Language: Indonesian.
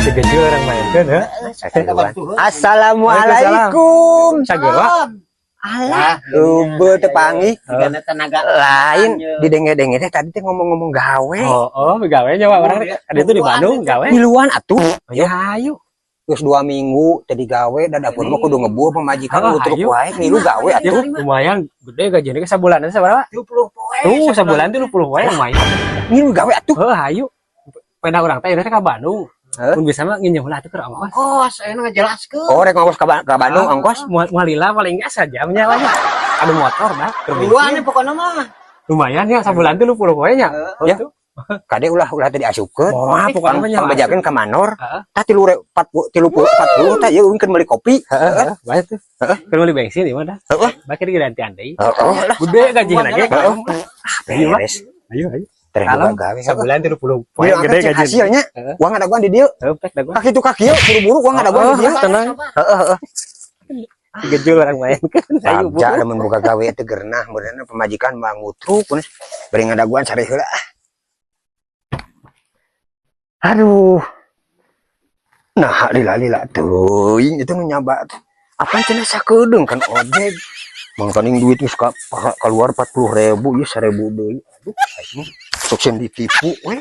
Segejul orang main kan ya. Assalamualaikum. Sagera. Alah, heubeul teu panggih. Karena tenaga Lain didenge-denge teh tadi teh ngomong-ngomong gawe. Oh, gawe nyawa orang ada itu di Bandung gawe. Di luar atuh. Ya ayo. Terus 2 minggu tadi gawe da dapur mah kudu ngebuah pemajikan Oh, utruk ayo. wae ngilu gawe Ya atuh. lumayan gede gajinya ke sebulan itu seberapa? 20 poe. Tuh sebulan tuh 20 wae lumayan. Ngilu gawe atuh. Ayo. Peda orang teh ka Bandung. Heuh. Pun bisa mah nginjem lah tuh ke ongkos. Kos, ayeuna ngajelaskeun. Oh rek ngongkos ka Bandung ongkos. Mualila paling gas saja menyalanya. Ada motor dah. Dua nih pokoknya mah. Lumayan ya sebulan tuh 20 wae nya. Ya. Kade ulah tadi asupkeun. Wah, pokoknya mah nyawa. Pambejakeun ka manor. Heeh. Tah 40 tah ieu keun meuli kopi. Heeh, bae tuh. Kan beli bensin di mana? Heeh. Bakal digantian deui. Heeh lah. Gede gaji lagi. Ayo, Pak. Beres. Ayo. Terus Kalem, gawe sebulan 30 poe Poin gede gaji. hasilnya. Heeh. Uang ada gua di dieu. Pek dah gua. Kaki tu kaki buru-buru uang ada gua di dieu. Tenang. Heeh. Gejul orang main kan. Ayo, Bu. Sabja lamun boga gawe teh geurnah beureunan pemajikan mah ngutruk kun bari ngadaguan sare heula. Aduh. Nah, lila teuing itu nyaba. Apa cenah sakedeung kan ojek. Mangkaning duit geus keluar 40.000 ieu 1.000 deui. Aduh, aing sok sieun ditipu we.